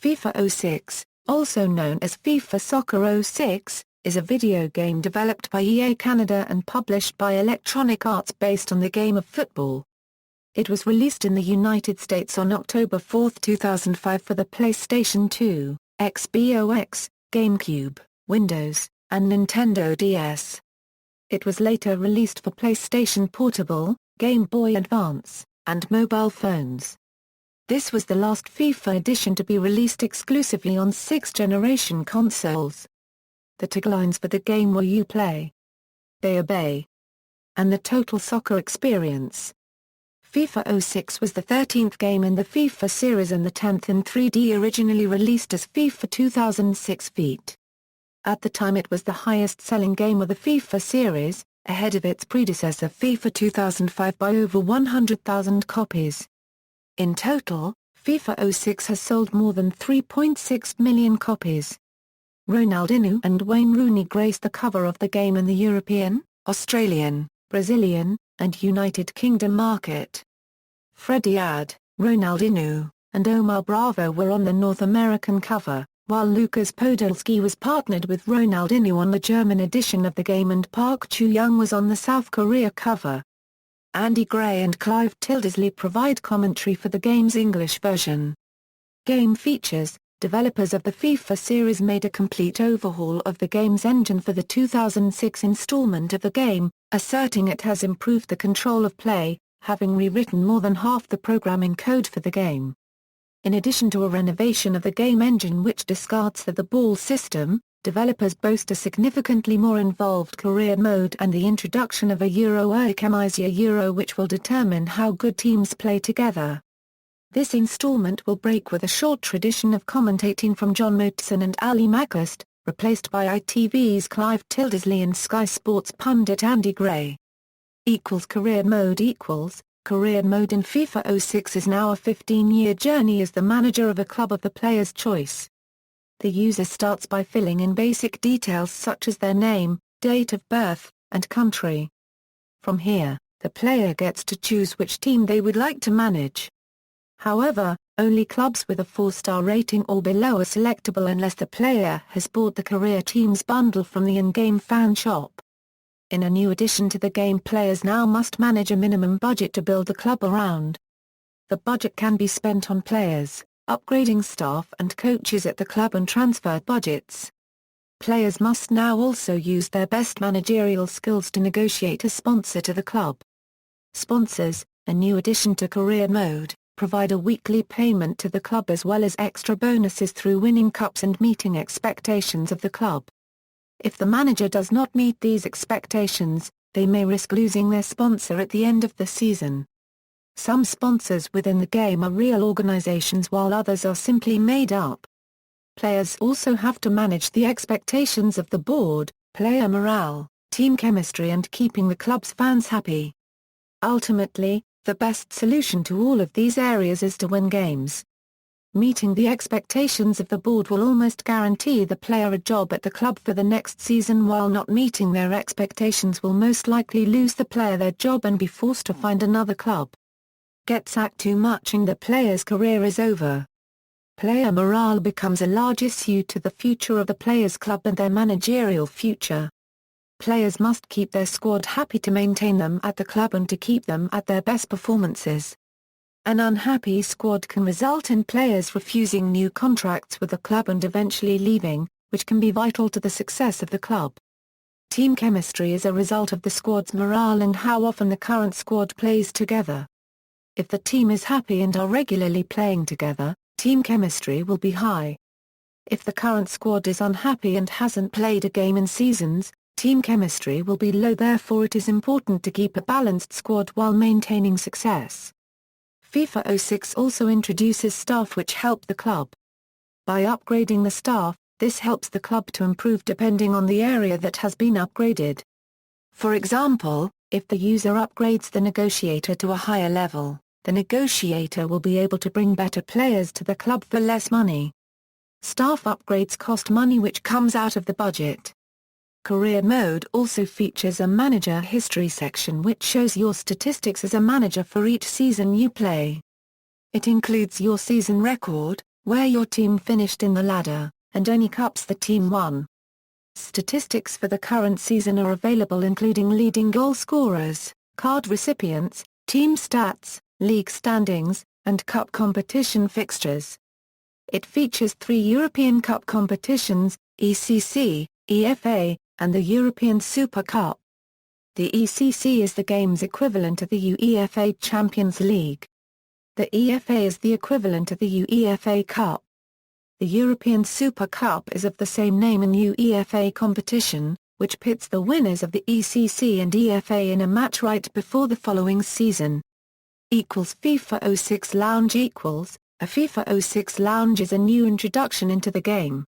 FIFA 06, also known as FIFA Soccer 06, is a video game developed by EA Canada and published by Electronic Arts based on the game of football. It was released in the United States on October 4, 2005 for the PlayStation 2, Xbox, GameCube, Windows, and Nintendo DS. It was later released for PlayStation Portable, Game Boy Advance, and mobile phones. This was the last FIFA edition to be released exclusively on 6th-generation consoles. The taglines for the game were "You play, they obey," and "the total soccer experience." FIFA 06 was the 13th game in the FIFA series and the 10th in 3D, originally released as FIFA 2006 Feet. At the time it was the highest-selling game of the FIFA series, ahead of its predecessor FIFA 2005 by over 100,000 copies. In total, FIFA 06 has sold more than 3.6 million copies. Ronaldinho and Wayne Rooney graced the cover of the game in the European, Australian, Brazilian, and United Kingdom market. Freddie Ad, Ronaldinho, and Omar Bravo were on the North American cover, while Lucas Podolski was partnered with Ronaldinho on the German edition of the game and Park Chu-young was on the South Korea cover. Andy Gray and Clive Tildesley provide commentary for the game's English version. Game features: developers of the FIFA series made a complete overhaul of the game's engine for the 2006 installment of the game, asserting it has improved the control of play, having rewritten more than half the programming code for the game. In addition to a renovation of the game engine which discards the ball system, developers boast a significantly more involved career mode and the introduction of a Euro which will determine how good teams play together. This installment will break with a short tradition of commentating from John Motson and Ali McClist, replaced by ITV's Clive Tildesley and Sky Sports pundit Andy Gray. Career mode Career mode in FIFA 06 is now a 15-year journey as the manager of a club of the player's choice. The user starts by filling in basic details such as their name, date of birth, and country. From here, the player gets to choose which team they would like to manage. However, only clubs with a 4-star rating or below are selectable unless the player has bought the career teams bundle from the in-game fan shop. In a new addition to the game, players now must manage a minimum budget to build the club around. The budget can be spent on players, upgrading staff and coaches at the club and transfer budgets. Players must now also use their best managerial skills to negotiate a sponsor to the club. Sponsors, a new addition to career mode, provide a weekly payment to the club as well as extra bonuses through winning cups and meeting expectations of the club. If the manager does not meet these expectations, they may risk losing their sponsor at the end of the season. Some sponsors within the game are real organizations while others are simply made up. Players also have to manage the expectations of the board, player morale, team chemistry and keeping the club's fans happy. Ultimately, the best solution to all of these areas is to win games. Meeting the expectations of the board will almost guarantee the player a job at the club for the next season, while not meeting their expectations will most likely lose the player their job and be forced to find another club. Get sacked too much and the player's career is over. Player morale becomes a large issue to the future of the player's club and their managerial future. Players must keep their squad happy to maintain them at the club and to keep them at their best performances. An unhappy squad can result in players refusing new contracts with the club and eventually leaving, which can be vital to the success of the club. Team chemistry is a result of the squad's morale and how often the current squad plays together. If the team is happy and are regularly playing together, team chemistry will be high. If the current squad is unhappy and hasn't played a game in seasons, team chemistry will be low. Therefore it is important to keep a balanced squad while maintaining success. FIFA 06 also introduces staff which help the club. By upgrading the staff, this helps the club to improve depending on the area that has been upgraded. For example, if the user upgrades the negotiator to a higher level, the negotiator will be able to bring better players to the club for less money. Staff upgrades cost money which comes out of the budget. Career mode also features a manager history section which shows your statistics as a manager for each season you play. It includes your season record, where your team finished in the ladder, and any cups the team won. Statistics for the current season are available, including leading goal scorers, card recipients, team stats, league standings, and cup competition fixtures. It features 3 European Cup competitions, ECC, EFA, and the European Super Cup. The ECC is the game's equivalent to the UEFA Champions League. The EFA is the equivalent to the UEFA Cup. The European Super Cup is of the same name in UEFA competition, which pits the winners of the ECC and EFA in a match right before the following season. FIFA 06 Lounge A FIFA 06 Lounge is a new introduction into the game.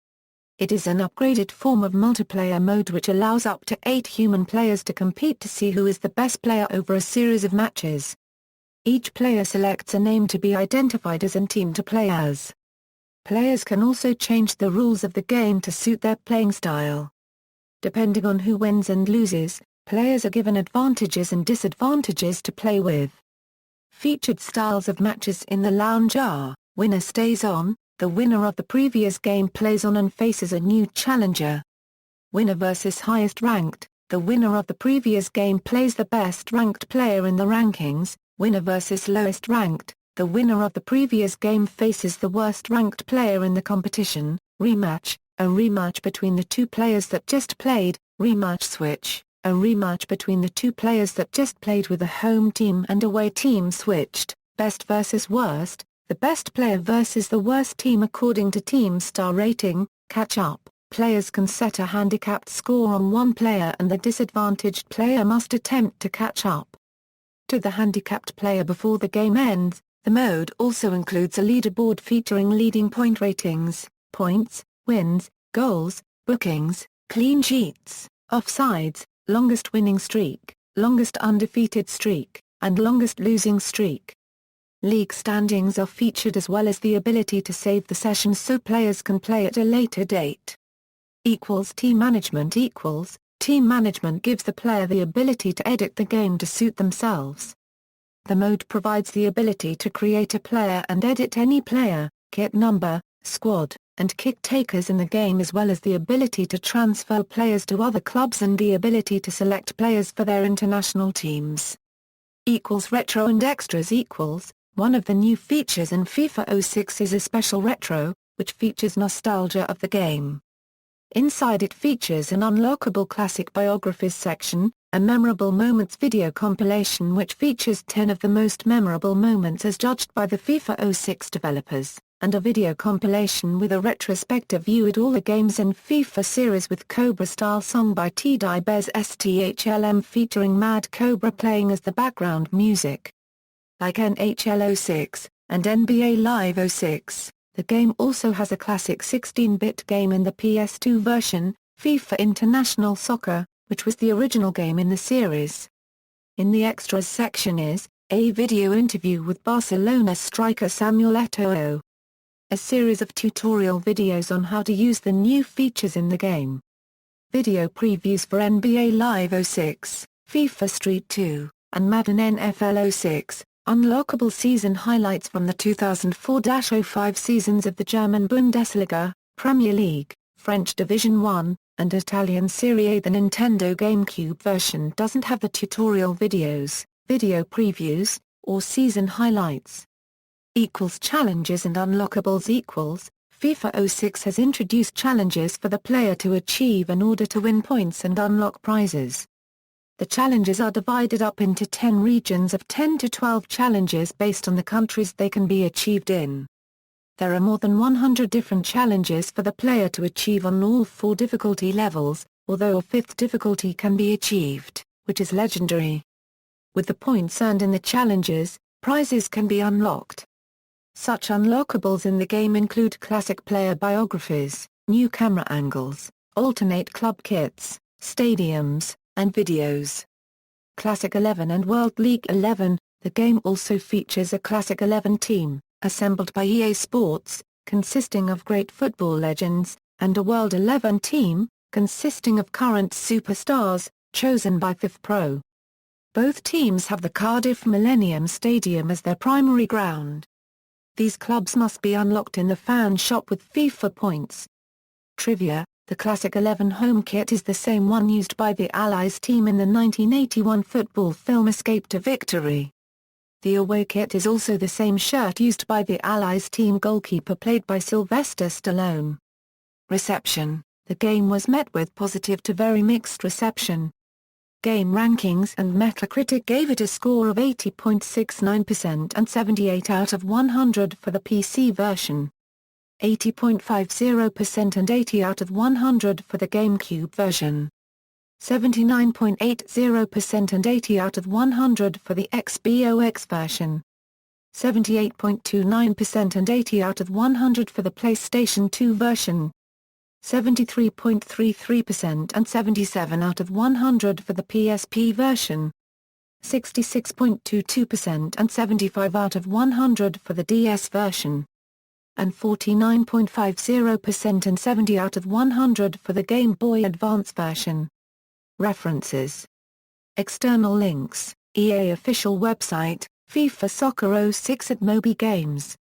It is an upgraded form of multiplayer mode which allows up to 8 human players to compete to see who is the best player over a series of matches. Each player selects a name to be identified as and team to play as. Players can also change the rules of the game to suit their playing style. Depending on who wins and loses, players are given advantages and disadvantages to play with. Featured styles of matches in the lounge are, winner stays on, the winner of the previous game plays on and faces a new challenger. Winner versus highest ranked, the winner of the previous game plays the best ranked player in the rankings. Winner versus lowest ranked, the winner of the previous game faces the worst ranked player in the competition. Rematch, a rematch between the 2 players that just played. Rematch switch, a rematch between the 2 players that just played with the home team and away team switched. Best versus worst, the best player versus the worst team according to team star rating. Catch up, players can set a handicapped score on one player and the disadvantaged player must attempt to catch up to the handicapped player before the game ends. The mode also includes a leaderboard featuring leading point ratings, points, wins, goals, bookings, clean sheets, offsides, longest winning streak, longest undefeated streak, and longest losing streak. League standings are featured as well as the ability to save the sessions so players can play at a later date. Team management Team management gives the player the ability to edit the game to suit themselves. The mode provides the ability to create a player and edit any player, kit number, squad, and kick takers in the game as well as the ability to transfer players to other clubs and the ability to select players for their international teams. Retro and extras One of the new features in FIFA 06 is a special retro, which features nostalgia of the game. Inside it features an unlockable classic biographies section, a memorable moments video compilation which features 10 of the most memorable moments as judged by the FIFA 06 developers, and a video compilation with a retrospective view at all the games in FIFA series with Cobra-style song by T-Dibez STHLM featuring Mad Cobra playing as the background music. Like NHL 06, and NBA Live 06, the game also has a classic 16-bit game in the PS2 version, FIFA International Soccer, which was the original game in the series. In the extras section is, a video interview with Barcelona striker Samuel Eto'o. A series of tutorial videos on how to use the new features in the game. Video previews for NBA Live 06, FIFA Street 2, and Madden NFL 06. Unlockable season highlights from the 2004-05 seasons of the German Bundesliga, Premier League, French Division 1, and Italian Serie A. The Nintendo GameCube version doesn't have the tutorial videos, video previews, or season highlights. Challenges and unlockables FIFA 06 has introduced challenges for the player to achieve in order to win points and unlock prizes. The challenges are divided up into 10 regions of 10 to 12 challenges based on the countries they can be achieved in. There are more than 100 different challenges for the player to achieve on all 4 difficulty levels, although a 5th difficulty can be achieved, which is legendary. With the points earned in the challenges, prizes can be unlocked. Such unlockables in the game include classic player biographies, new camera angles, alternate club kits, stadiums, and videos. Classic 11 and World League 11, the game also features a Classic 11 team, assembled by EA Sports, consisting of great football legends, and a World 11 team, consisting of current superstars, chosen by FIFPro. Both teams have the Cardiff Millennium Stadium as their primary ground. These clubs must be unlocked in the fan shop with FIFA points. Trivia: the Classic 11 home kit is the same one used by the Allies team in the 1981 football film Escape to Victory. The away kit is also the same shirt used by the Allies team goalkeeper played by Sylvester Stallone. Reception: the game was met with positive to very mixed reception. Game Rankings and Metacritic gave it a score of 80.69% and 78 out of 100 for the PC version. 80.50% and 80 out of 100 for the GameCube version. 79.80% and 80 out of 100 for the Xbox version. 78.29% and 80 out of 100 for the PlayStation 2 version. 73.33% and 77 out of 100 for the PSP version. 66.22% and 75 out of 100 for the DS version. And 49.50% and 70 out of 100 for the Game Boy Advance version. References. External links: EA official website, FIFA Soccer 06 at Moby Games.